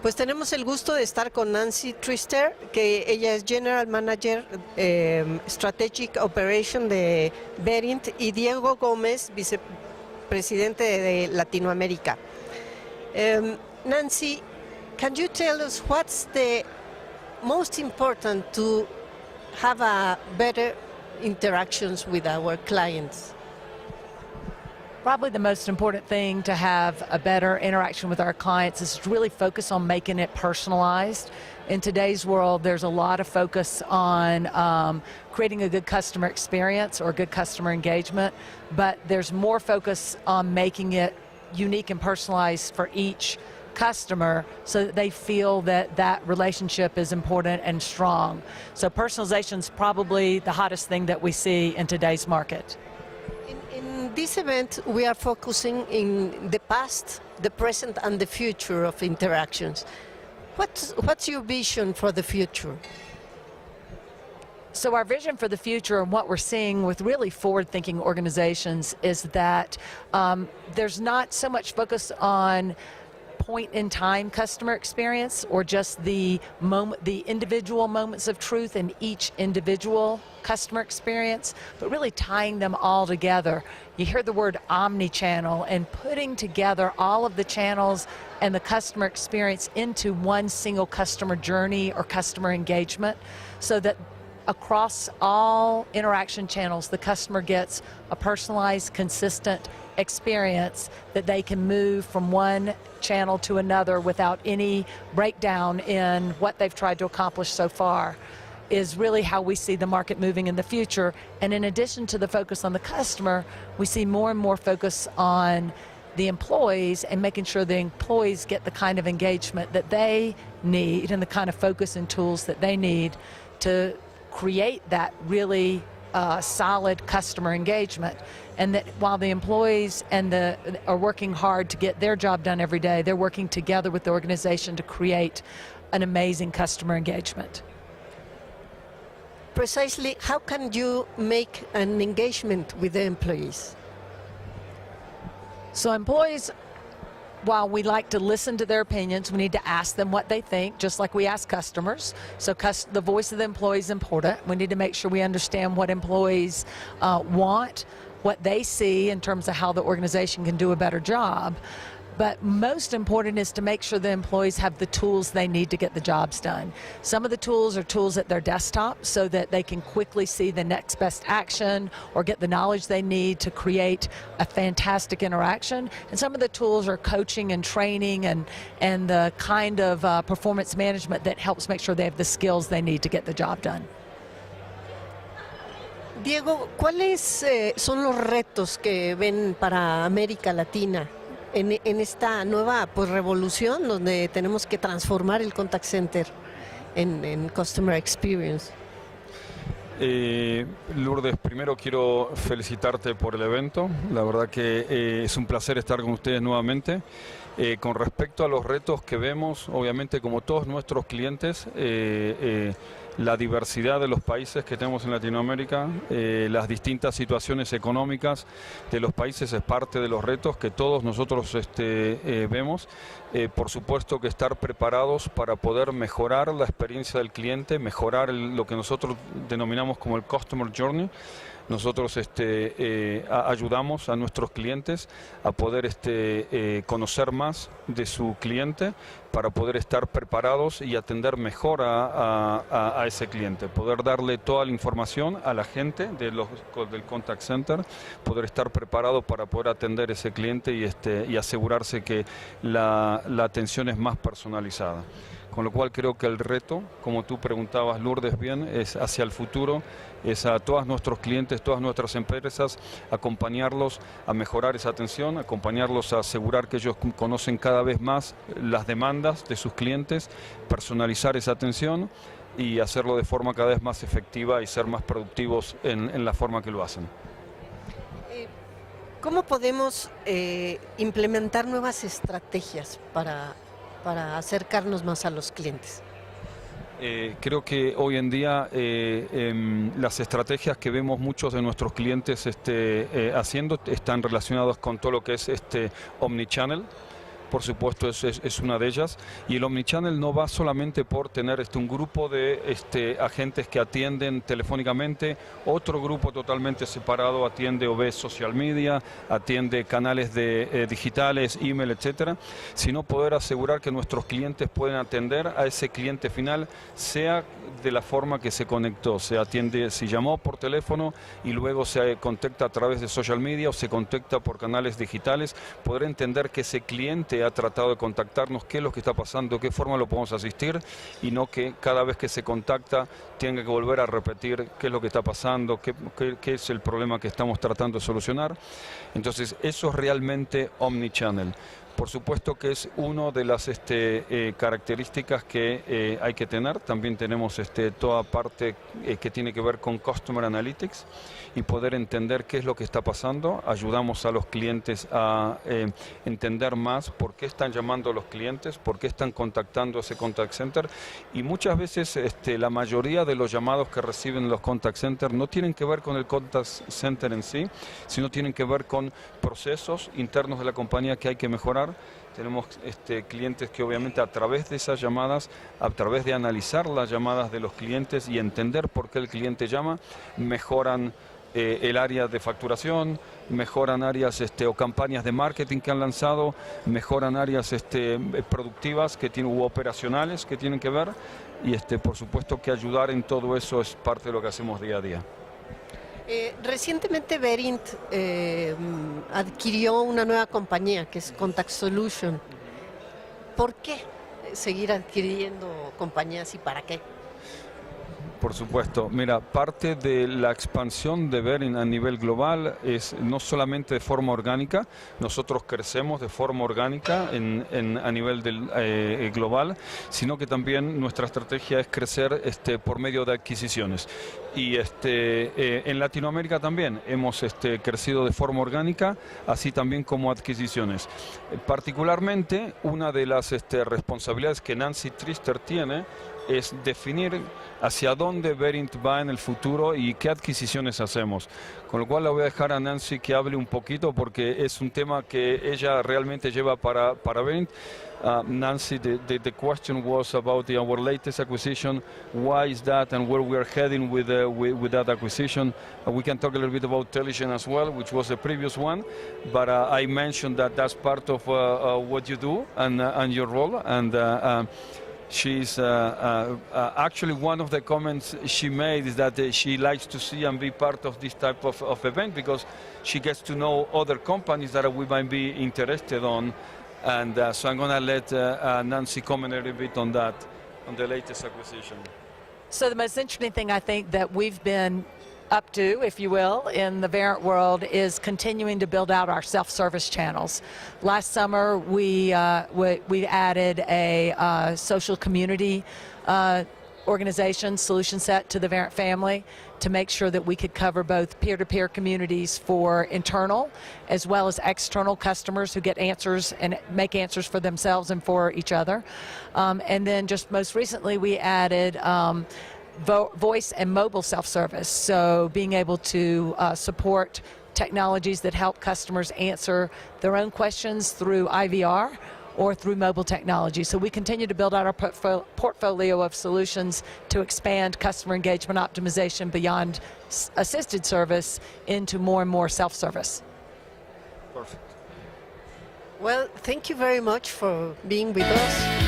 Pues tenemos el gusto de estar con Nancy Treaster, que ella es General Manager Strategic Operation de Verint, y Diego Gómez, vicepresidente de Latinoamérica. Nancy, can you tell us what's the most important to have a better interactions with our clients? Probably the most important thing to have a better interaction with our clients is to really focus on making it personalized. In today's world, there's a lot of focus on creating a good customer experience or good customer engagement, but there's more focus on making it unique and personalized for each customer so that they feel that that relationship is important and strong. So personalization is probably the hottest thing that we see in today's market. In this event, we are focusing in the past, the present, and the future of interactions. What's your vision for the future? So our vision for the future and what we're seeing with really forward-thinking organizations is that there's not so much focus on point-in-time customer experience or just the individual moments of truth in each individual customer experience, but really tying them all together. You hear the word omni-channel, and putting together all of the channels and the customer experience into one single customer journey or customer engagement so that across all interaction channels, the customer gets a personalized, consistent experience that they can move from one channel to another without any breakdown in what they've tried to accomplish so far, is really how we see the market moving in the future. And in addition to the focus on the customer, we see more and more focus on the employees and making sure the employees get the kind of engagement that they need and the kind of focus and tools that they need to create that really solid customer engagement. And that while the employees are working hard to get their job done every day, they're working together with the organization to create an amazing customer engagement. Precisely, how can you make an engagement with the employees? So employees, while we like to listen to their opinions, we need to ask them what they think, just like we ask customers. So the voice of the employee is important. We need to make sure we understand what employees want, what they see in terms of how the organization can do a better job. But most important is to make sure the employees have the tools they need to get the jobs done. Some of the tools are tools at their desktop so that they can quickly see the next best action or get the knowledge they need to create a fantastic interaction. And some of the tools are coaching and training and the kind of performance management that helps make sure they have the skills they need to get the job done. Diego, ¿cuáles son los retos que ven para América Latina en esta nueva revolución donde tenemos que transformar el contact center en customer experience? Lourdes, primero quiero felicitarte por el evento. La verdad que es un placer estar con ustedes nuevamente. Con respecto a los retos que vemos, obviamente como todos nuestros clientes, la diversidad de los países que tenemos en Latinoamérica, las distintas situaciones económicas de los países es parte de los retos que todos nosotros vemos. Por supuesto que estar preparados para poder mejorar la experiencia del cliente, mejorar lo que nosotros denominamos como el Customer Journey. Nosotros ayudamos a nuestros clientes a poder conocer más de su cliente para poder estar preparados y atender mejor a ese cliente, poder darle toda la información a la gente del contact center, poder estar preparado para poder atender a ese cliente y asegurarse que la atención es más personalizada. Con lo cual creo que el reto, como tú preguntabas, Lourdes, bien, es hacia el futuro, es a todos nuestros clientes, todas nuestras empresas, acompañarlos a mejorar esa atención, acompañarlos a asegurar que ellos conocen cada vez más las demandas de sus clientes, personalizar esa atención y hacerlo de forma cada vez más efectiva y ser más productivos en la forma que lo hacen. ¿Cómo podemos implementar nuevas estrategias para acercarnos más a los clientes? Creo que hoy en día las estrategias que vemos muchos de nuestros clientes haciendo están relacionadas con todo lo que es omnichannel. por supuesto, es una de ellas. Y el omnichannel no va solamente por tener un grupo de agentes que atienden telefónicamente, otro grupo totalmente separado atiende o ve social media, atiende canales digitales, email, etcétera, sino poder asegurar que nuestros clientes pueden atender a ese cliente final, sea de la forma que se conectó, se atiende, si llamó por teléfono y luego se contacta a través de social media o se contacta por canales digitales, poder entender que ese cliente ha tratado de contactarnos, qué es lo que está pasando, qué forma lo podemos asistir, y no que cada vez que se contacta tenga que volver a repetir qué es lo que está pasando, qué es el problema que estamos tratando de solucionar. Entonces eso es realmente omnichannel. Por supuesto que es una de las características que hay que tener. También tenemos toda parte que tiene que ver con Customer Analytics y poder entender qué es lo que está pasando. Ayudamos a los clientes a entender más por qué están llamando a los clientes, por qué están contactando a ese contact center. Y muchas veces la mayoría de los llamados que reciben los contact centers no tienen que ver con el contact center en sí, sino tienen que ver con procesos internos de la compañía que hay que mejorar. Tenemos clientes que obviamente a través de esas llamadas, a través de analizar las llamadas de los clientes y entender por qué el cliente llama, mejoran el área de facturación, mejoran áreas o campañas de marketing que han lanzado, mejoran áreas productivas que tienen, u operacionales que tienen que ver, y por supuesto que ayudar en todo eso es parte de lo que hacemos día a día. Recientemente Verint adquirió una nueva compañía que es Contact Solution. ¿Por qué seguir adquiriendo compañías y para qué? Por supuesto. Mira, parte de la expansión de Verint a nivel global es no solamente de forma orgánica, nosotros crecemos de forma orgánica a nivel global, sino que también nuestra estrategia es crecer por medio de adquisiciones. Y en Latinoamérica también hemos crecido de forma orgánica, así también como adquisiciones. Particularmente, una de las responsabilidades que Nancy Treaster tiene es definir hacia dónde Verint va en el futuro y qué adquisiciones hacemos. Con lo cual la voy a dejar a Nancy que hable un poquito porque es un tema que ella realmente lleva para Verint. Nancy, the question was about our latest acquisition. Why is that and where we are heading with that acquisition? We can talk a little bit about Telligent as well, which was the previous one. But I mentioned that that's part of what you do and your role. And she's actually one of the comments she made is that she likes to see and be part of this type of event because she gets to know other companies that we might be interested on. And so I'm going to let Nancy comment a little bit on that, on the latest acquisition. So the most interesting thing I think that we've been up to, if you will, in the Verint world is continuing to build out our self-service channels. Last summer, we added a social community organization solution set to the Verint family to make sure that we could cover both peer-to-peer communities for internal as well as external customers who get answers and make answers for themselves and for each other. And then just most recently, we added voice and mobile self-service, so being able to support technologies that help customers answer their own questions through IVR or through mobile technology. So we continue to build out our portfolio of solutions to expand customer engagement optimization beyond assisted service into more and more self-service. Perfect. Well, thank you very much for being with us.